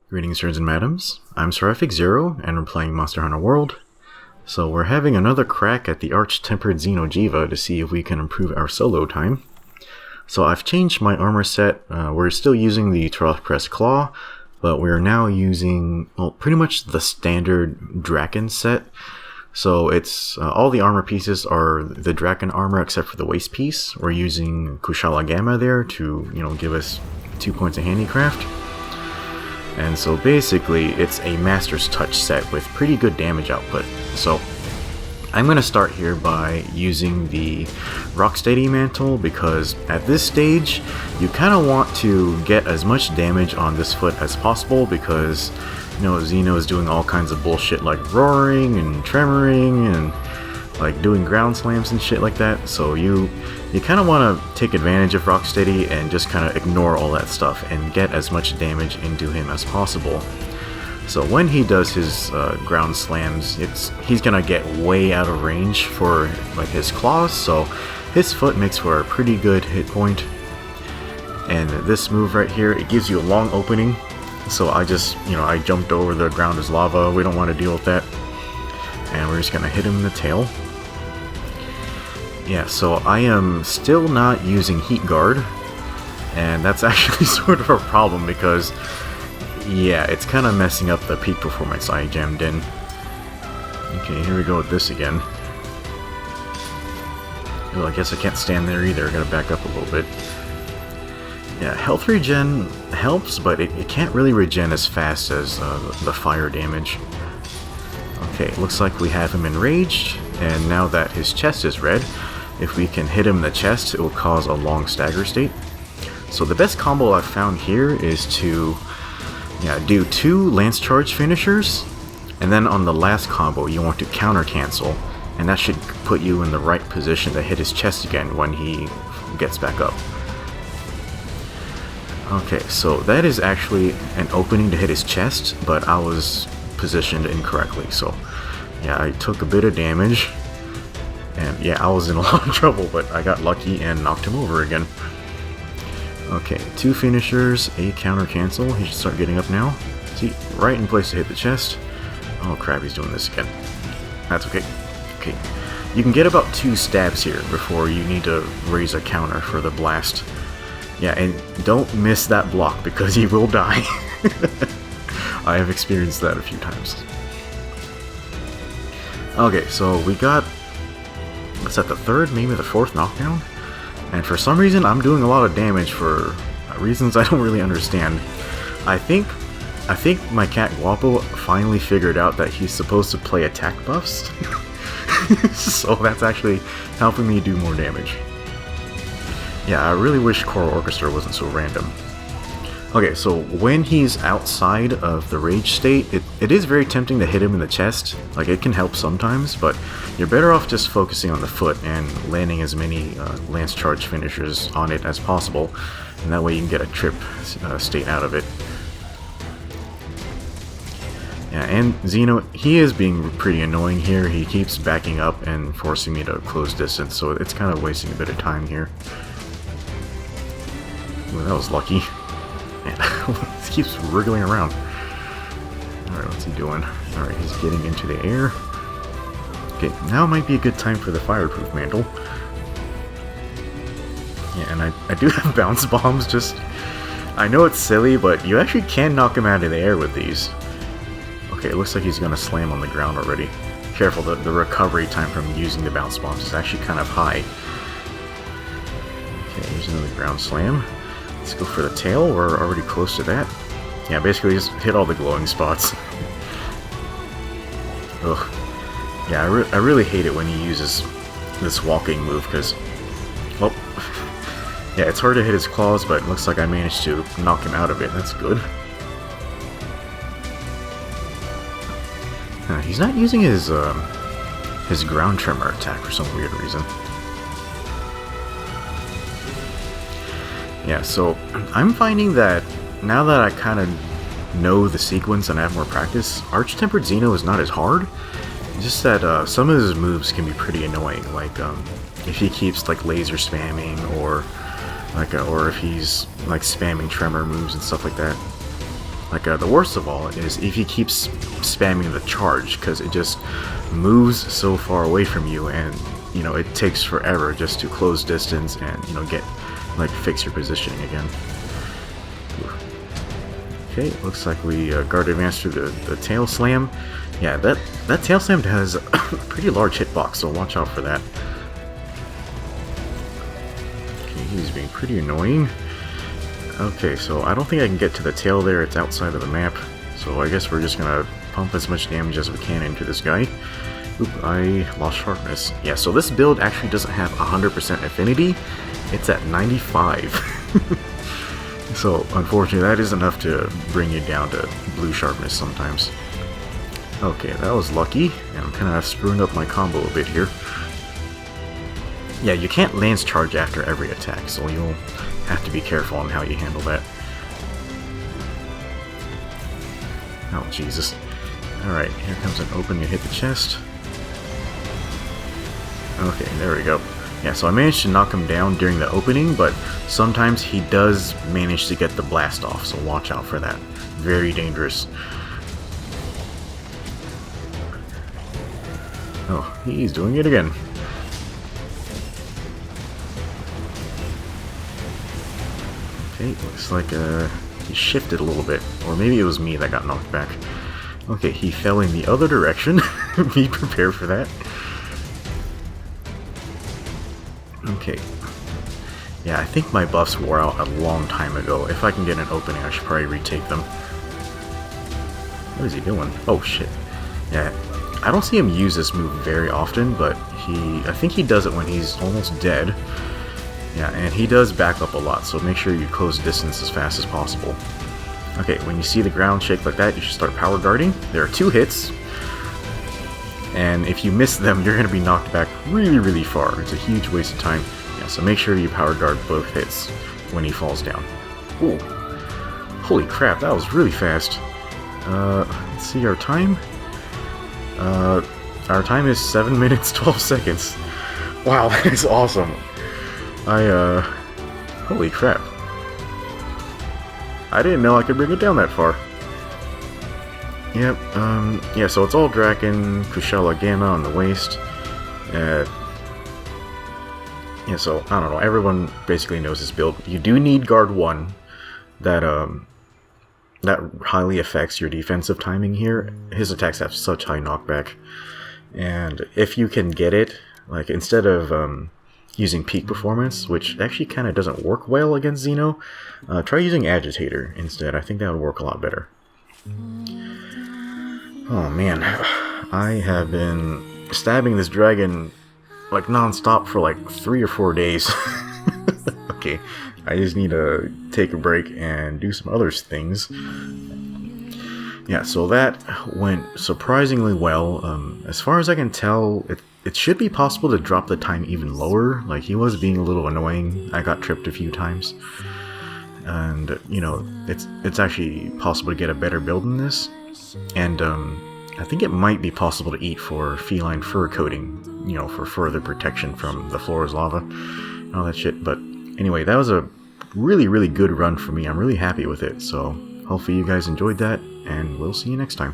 Greetings, sirs and madams. I'm Seraphic Zero, and we're playing Monster Hunter World. So we're having another crack at the Arch-Tempered Xeno'jiiva to see if we can improve our solo time. So I've changed my armor set. We're still using the Trough Press Claw, but we're now using, well, pretty much the standard Draken set. So it's all the armor pieces are the Draken armor except for the waist piece. We're using Kushala Gamma there to, give us 2 points of handicraft. And so basically it's a Master's Touch set with pretty good damage output. So I'm going to start here by using the Rocksteady Mantle because at this stage you kind of want to get as much damage on this foot as possible because Xeno is doing all kinds of bullshit like roaring and tremoring and like doing ground slams and shit like that. So you kind of want to take advantage of Rocksteady and just kind of ignore all that stuff and get as much damage into him as possible. So when he does his ground slams, he's gonna get way out of range for like his claws. So his foot makes for a pretty good hit point. And this move right here, it gives you a long opening. So I just, I jumped over the ground as lava. We don't want to deal with that. And we're just gonna hit him in the tail. Yeah, so I am still not using Heat Guard, and that's actually sort of a problem because, yeah, it's kind of messing up the peak performance I jammed in. Okay, here we go with this again. Oh, I guess I can't stand there either, I gotta back up a little bit. Yeah, health regen helps, but it can't really regen as fast as the fire damage. Okay, looks like we have him enraged, and now that his chest is red, if we can hit him in the chest, it will cause a long stagger state. So the best combo I've found here is to do 2 Lance Charge finishers, and then on the last combo you want to counter cancel, and that should put you in the right position to hit his chest again when he gets back up. Okay, so that is actually an opening to hit his chest, but I was positioned incorrectly, so yeah, I took a bit of damage. And yeah, I was in a lot of trouble, but I got lucky and knocked him over again. Okay, 2 finishers, a counter cancel. He should start getting up now. See, right in place to hit the chest. Oh crap, he's doing this again. That's okay. Okay, you can get about 2 stabs here before you need to raise a counter for the blast. Yeah, and don't miss that block because he will die. I have experienced that a few times. Okay, so we got, what's that, the 3rd, maybe the 4th knockdown? And for some reason I'm doing a lot of damage for reasons I don't really understand. I think my cat Guapo finally figured out that he's supposed to play attack buffs. So that's actually helping me do more damage. Yeah, I really wish Choral Orchestra wasn't so random. Okay, so when he's outside of the rage state, it is very tempting to hit him in the chest. Like, it can help sometimes, but you're better off just focusing on the foot and landing as many Lance Charge finishers on it as possible, and that way you can get a trip state out of it. Yeah, and Xeno, he is being pretty annoying here. He keeps backing up and forcing me to close distance, so it's kind of wasting a bit of time here. Ooh, that was lucky. He keeps wriggling around. Alright, what's he doing? Alright, he's getting into the air. Okay, now might be a good time for the Fireproof Mantle. Yeah, and I do have bounce bombs, just... I know it's silly, but you actually can knock him out of the air with these. Okay, it looks like he's gonna slam on the ground already. Careful, the recovery time from using the bounce bombs is actually kind of high. Okay, here's another ground slam. Let's go for the tail, we're already close to that. Yeah, basically just hit all the glowing spots. Ugh. Yeah, I really hate it when he uses this walking move, because, well, yeah, it's hard to hit his claws, but it looks like I managed to knock him out of it. That's good. He's not using his ground tremor attack for some weird reason. Yeah, so I'm finding that now that I kind of know the sequence and have more practice, Arch-Tempered Xeno is not as hard. It's just that some of his moves can be pretty annoying, like if he keeps like laser spamming or if he's like spamming tremor moves and stuff like that. Like, the worst of all is if he keeps spamming the charge, because it just moves so far away from you, and, you know, it takes forever just to close distance and, you know, like, fix your positioning again. Okay, looks like we guard advance through the tail slam. Yeah, that tail slam has a pretty large hitbox, so watch out for that. Okay, he's being pretty annoying. Okay, so I don't think I can get to the tail there, it's outside of the map. So I guess we're just gonna pump as much damage as we can into this guy. Oop, I lost sharpness. Yeah, so this build actually doesn't have 100% affinity, it's at 95. So unfortunately that is enough to bring you down to blue sharpness sometimes. Okay, that was lucky, and I'm kind of screwing up my combo a bit here. Yeah, you can't lance charge after every attack, so you'll have to be careful on how you handle that. Oh, Jesus. Alright, here comes an open, you hit the chest. Okay, there we go. Yeah, so I managed to knock him down during the opening, but sometimes he does manage to get the blast off, so watch out for that. Very dangerous. Oh, he's doing it again. Okay, looks like he shifted a little bit, or maybe it was me that got knocked back. Okay, he fell in the other direction. Be prepared for that. Okay. Yeah, I think my buffs wore out a long time ago. If I can get an opening, I should probably retake them. What is he doing? Oh, shit. Yeah, I don't see him use this move very often, but I think he does it when he's almost dead. Yeah, and he does back up a lot, so make sure you close distance as fast as possible. Okay, when you see the ground shake like that, you should start power guarding. There are 2 hits, and if you miss them, you're going to be knocked back really, really far. It's a huge waste of time. Yeah, so make sure you power guard both hits when he falls down. Ooh. Holy crap, that was really fast. Let's see our time. Our time is 7 minutes, 12 seconds. Wow, that is awesome. Holy crap. I didn't know I could bring it down that far. Yep, yeah, so it's all Draken, Kushala Gamma on the waist. Yeah, so, I don't know, everyone basically knows this build. You do need Guard 1, that highly affects your defensive timing here. His attacks have such high knockback. And if you can get it, like, instead of, using peak performance, which actually kind of doesn't work well against Xeno, try using Agitator instead. I think that would work a lot better. Oh man, I have been stabbing this dragon like non-stop for like 3 or 4 days. Okay, I just need to take a break and do some other things. Yeah, so that went surprisingly well. As far as I can tell, it should be possible to drop the time even lower. Like, he was being a little annoying. I got tripped a few times. And, you know, it's actually possible to get a better build than this. And, I think it might be possible to eat for feline fur coating, you know, for further protection from the floor's lava and all that shit. But anyway, that was a really, really good run for me. I'm really happy with it. So hopefully you guys enjoyed that, and we'll see you next time.